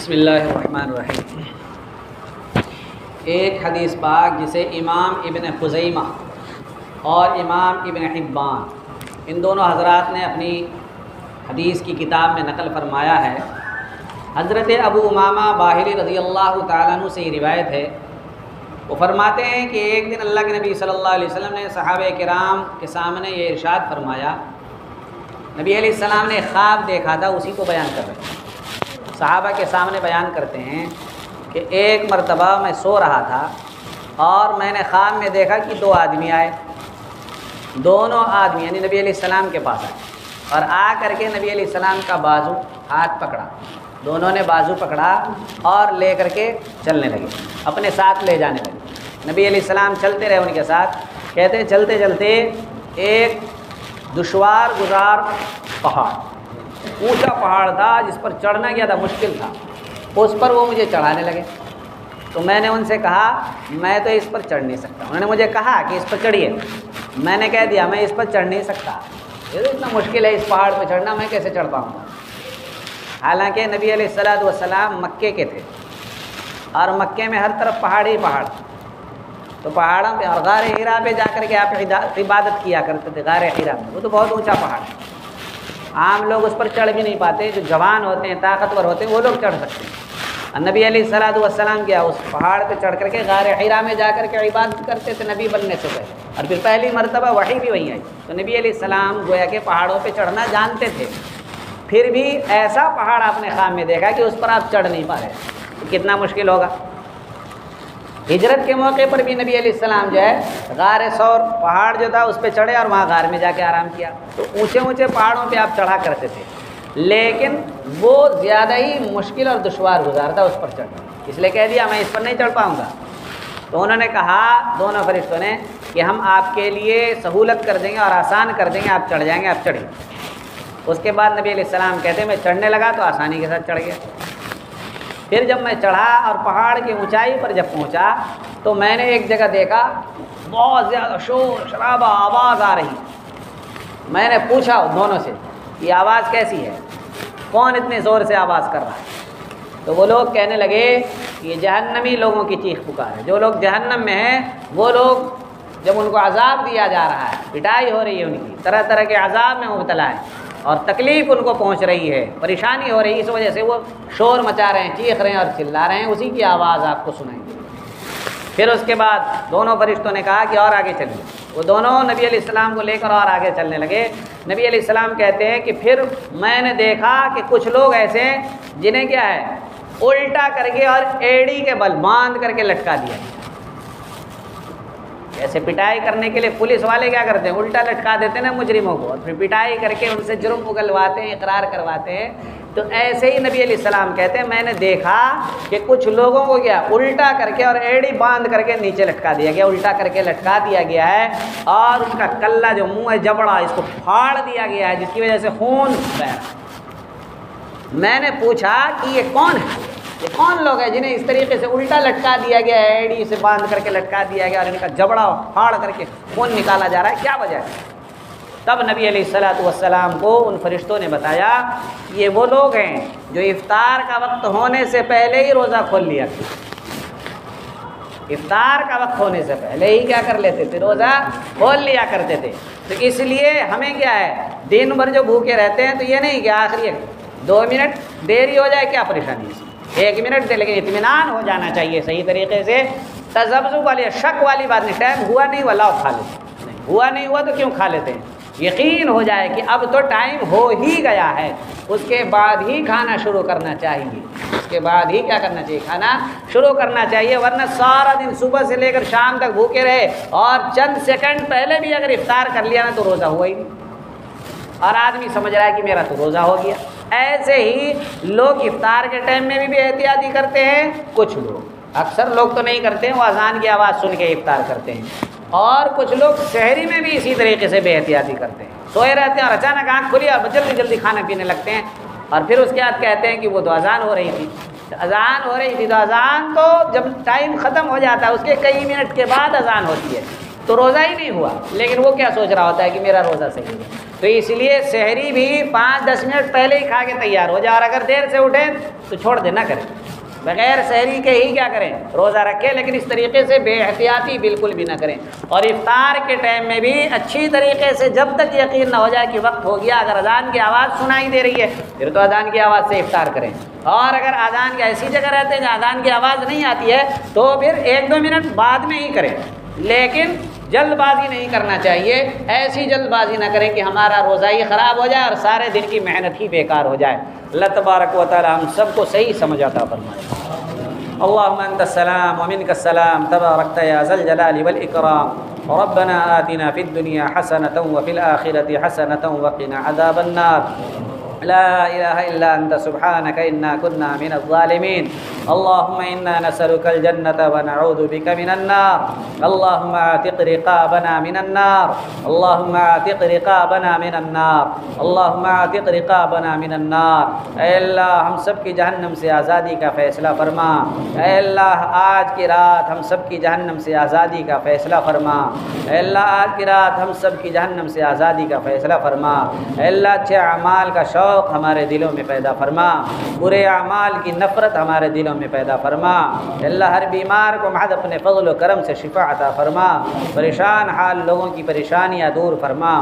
بسم اللہ الرحمن الرحیم۔ ایک حدیث پاک جسے امام ابن خزیمہ اور امام ابن حبان ان دونوں حضرات نے اپنی حدیث کی کتاب میں نقل فرمایا ہے، حضرت ابو امامہ باہلی رضی اللہ تعالیٰ عنہ سے یہ روایت ہے۔ وہ فرماتے ہیں کہ ایک دن اللہ کے نبی صلی اللہ علیہ وسلم نے صحابہ کرام کے سامنے یہ ارشاد فرمایا۔ نبی علیہ السلام نے خواب دیکھا تھا، اسی کو بیان کر رہے ہیں۔ صحابہ کے سامنے بیان کرتے ہیں کہ ایک مرتبہ میں سو رہا تھا اور میں نے خواب میں دیکھا کہ دو آدمی آئے، دونوں آدمی یعنی نبی علیہ السلام کے پاس آئے اور آ کر کے نبی علیہ السلام کا بازو ہاتھ پکڑا، دونوں نے بازو پکڑا اور لے کر کے چلنے لگے، اپنے ساتھ لے جانے لگے۔ نبی علیہ السلام چلتے رہے ان کے ساتھ، کہتے چلتے چلتے ایک دشوار گزار پہاڑ، اونچا پہاڑ تھا جس پر چڑھنا کیا تھا مشکل تھا، اس پر وہ مجھے چڑھانے لگے۔ تو میں نے ان سے کہا میں تو اس پر چڑھ نہیں سکتا۔ انہوں نے مجھے کہا کہ اس پر چڑھیے، میں نے کہہ دیا میں اس پر چڑھ نہیں سکتا، یہ تو اتنا مشکل ہے اس پہاڑ پہ چڑھنا، میں کیسے چڑھ پاؤں گا۔ حالانکہ نبی علیہ السلام مکے کے تھے اور مکے میں ہر طرف پہاڑ ہی پہاڑ، تو پہاڑوں پہ اور غار حرا پہ جا کر کے آپ عبادت کیا کرتے تھے۔ غار حرا میں وہ تو بہت اونچا پہاڑ ہے، عام لوگ اس پر چڑھ بھی نہیں پاتے، جو جوان ہوتے ہیں طاقتور ہوتے ہیں وہ لوگ چڑھ سکتے ہیں۔ اور نبی علیہ السلام کیا اس پہاڑ پہ چڑھ کر کے غار حرا میں جا کر کے عبادت کرتے تھے نبی بننے سے پہلے، اور پھر پہلی مرتبہ وحی بھی وہیں آئی۔ تو نبی علیہ السلام گویا کہ پہاڑوں پہ چڑھنا جانتے تھے، پھر بھی ایسا پہاڑ آپ نے خواب میں دیکھا کہ اس پر آپ چڑھ نہیں پا رہے، تو کتنا مشکل ہوگا۔ ہجرت کے موقع پر بھی نبی علیہ السلام جو ہے غار ثور پہاڑ جو تھا اس پہ چڑھے اور وہاں غار میں جا کے آرام کیا۔ تو اونچے اونچے پہاڑوں پہ آپ چڑھا کرتے تھے، لیکن وہ زیادہ ہی مشکل اور دشوار گزار تھا اس پر چڑھنا، اس لیے کہہ دیا میں اس پر نہیں چڑھ پاؤں گا۔ تو انہوں نے کہا دونوں فرشتوں نے کہ ہم آپ کے لیے سہولت کر دیں گے اور آسان کر دیں گے، آپ چڑھ جائیں گے، آپ چڑھیں۔ اس کے بعد نبی علیہ السلام کہتے ہیں میں چڑھنے لگا تو آسانی کے ساتھ چڑھ گیا۔ پھر جب میں چڑھا اور پہاڑ کی اونچائی پر جب پہنچا تو میں نے ایک جگہ دیکھا بہت زیادہ شور شرابہ آواز آ رہی۔ میں نے پوچھا دونوں سے یہ آواز کیسی ہے، کون اتنے زور سے آواز کر رہا ہے؟ تو وہ لوگ کہنے لگے یہ جہنمی لوگوں کی چیخ پکار ہے، جو لوگ جہنم میں ہیں وہ لوگ جب ان کو عذاب دیا جا رہا ہے، پٹائی ہو رہی ہے، ان کی طرح طرح کے عذاب میں مبتلا ہے اور تکلیف ان کو پہنچ رہی ہے، پریشانی ہو رہی ہے، اس وجہ سے وہ شور مچا رہے ہیں، چیخ رہے ہیں اور چلا رہے ہیں، اسی کی آواز آپ کو سنائیں گے۔ پھر اس کے بعد دونوں فرشتوں نے کہا کہ اور آگے چلیے۔ وہ دونوں نبی علیہ السلام کو لے کر اور آگے چلنے لگے۔ نبی علیہ السلام کہتے ہیں کہ پھر میں نے دیکھا کہ کچھ لوگ ایسے ہیں جنہیں کیا ہے الٹا کر کے اور ایڑی کے بل باندھ کر کے لٹکا دیا۔ ایسے پٹائی کرنے کے لیے پولیس والے کیا کرتے ہیں الٹا لٹکا دیتے ہیں نا مجرموں کو، اور پھر پٹائی کر کے ان سے جرم اگلواتے ہیں، اقرار کرواتے ہیں۔ تو ایسے ہی نبی علیہ السلام کہتے ہیں میں نے دیکھا کہ کچھ لوگوں کو کیا الٹا کر کے اور ایڑی باندھ کر کے نیچے لٹکا دیا گیا، الٹا کر کے لٹکا دیا گیا ہے، اور ان کا کلہ جو منہ ہے جبڑا اس کو پھاڑ دیا گیا ہے، جس کی وجہ سے خون بہہ رہا۔ میں نے پوچھا کہ یہ کون ہے، یہ کون لوگ ہیں جنہیں اس طریقے سے الٹا لٹکا دیا گیا ہے، ایڑی سے باندھ کر کے لٹکا دیا گیا اور ان کا جبڑا پھاڑ کر کے خون نکالا جا رہا ہے، کیا وجہ ہے؟ تب نبی علیہ السلام کو ان فرشتوں نے بتایا یہ وہ لوگ ہیں جو افطار کا وقت ہونے سے پہلے ہی روزہ کھول لیا کرتے، افطار کا وقت ہونے سے پہلے ہی کیا کر لیتے تھے روزہ کھول لیا کرتے تھے۔ تو اس لیے ہمیں کیا ہے دن بھر جو بھوکے رہتے ہیں تو یہ نہیں کہ آخری 2 منٹ دیری ہو جائے کیا پریشانی ہے، 1 منٹ دے، لیکن اطمینان ہو جانا چاہیے صحیح طریقے سے، تذبذب والی شک والی بات نہیں، ٹائم ہوا نہیں ہوا لاؤ کھا لیتے، نہیں ہوا نہیں ہوا تو کیوں کھا لیتے ہیں، یقین ہو جائے کہ اب تو ٹائم ہو ہی گیا ہے، اس کے بعد ہی کھانا شروع کرنا چاہیے، اس کے بعد ہی کیا کرنا چاہیے کھانا شروع کرنا چاہیے، ورنہ سارا دن صبح سے لے کر شام تک بھوکے رہے اور چند سیکنڈ پہلے بھی اگر افطار کر لیا نا تو روزہ ہوا ہی نہیں، اور آدمی سمجھ رہا ہے کہ میرا تو روزہ ہو گیا۔ ایسے ہی لوگ افطار کے ٹائم میں بھی احتیاطی کرتے ہیں، کچھ لوگ، اکثر لوگ تو نہیں کرتے ہیں، وہ اذان کی آواز سن کے افطار کرتے ہیں، اور کچھ لوگ سحری میں بھی اسی طریقے سے بے احتیاطی کرتے ہیں، سوئے رہتے ہیں اور اچانک آنکھ کھلی اور جلدی جلدی کھانا پینے لگتے ہیں، اور پھر اس کے بعد کہتے ہیں کہ وہ تو اذان ہو رہی تھی، اذان ہو رہی تھی، تو اذان تو جب ٹائم ختم ہو جاتا ہے اس کے کئی منٹ کے بعد اذان ہوتی ہے، تو روزہ ہی نہیں ہوا، لیکن وہ کیا سوچ رہا ہوتا ہے کہ میرا روزہ صحیح ہے۔ تو اس لیے سحری بھی 5-10 منٹ پہلے ہی کھا کے تیار ہو جائے، اور اگر دیر سے اٹھیں تو چھوڑ دینا کریں، بغیر سحری کے ہی کیا کریں روزہ رکھیں، لیکن اس طریقے سے بے احتیاطی بالکل بھی نہ کریں۔ اور افطار کے ٹائم میں بھی اچھی طریقے سے جب تک یقین نہ ہو جائے کہ وقت ہو گیا، اگر اذان کی آواز سنائی دے رہی ہے پھر تو اذان کی آواز سے افطار کریں، اور اگر اذان کی ایسی جگہ رہتے ہیں جہاں اذان کی آواز نہیں آتی ہے تو پھر 1-2 منٹ بعد میں ہی کریں، لیکن جلد بازی نہیں کرنا چاہیے۔ ایسی جلد بازی نہ کریں کہ ہمارا روزہ ہی خراب ہو جائے اور سارے دن کی محنت ہی بیکار ہو جائے۔ اللہ تبارک و تعالی ہم سب کو صحیح سمجھ عطا فرمائے۔ اللهم انت السلام ومنك السلام تباركت يا ذا الجلال والاكرام، ربنا آتنا في الدنيا حسنة وفي الآخرة حسنة وقنا عذاب النار، لا إله إلا أنت سبحانك إنا كنا من الظالمين، اللهم إنا نسألك الجنة ونعوذ بك من النار، اللهم اعتق رقابنا من النار، اللهم اعتق رقابنا من النار، اللهم اعتق رقابنا من النار۔ اے اللہ ہم سب کی جہنم سے آزادی کا فیصلہ فرما، اے اللہ آج کی رات ہم سب کی جہنم سے آزادی کا فیصلہ فرما، اے اللہ آج کی رات ہم سب کی جہنم سے آزادی کا فیصلہ فرما، اے اللہ اچھے اعمال کا شوق ہمارے دلوں میں پیدا فرما، برے اعمال کی نفرت ہمارے دلوں میں پیدا فرما، اے اللہ ہر بیمار کو محض اپنے فضل و کرم سے شفا عطا فرما، پریشان حال لوگوں کی پریشانیاں دور فرما،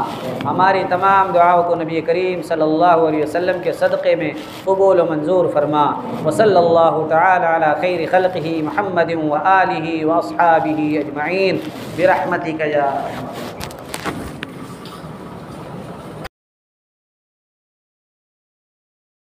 ہماری تمام دعاؤں کو نبی کریم صلی اللہ علیہ وسلم کے صدقے میں قبول و منظور فرما، وصلی اللہ تعالی علی خیر خلقہ محمد و آلہ و اصحابہ اجمعین برحمتک یا ارحم۔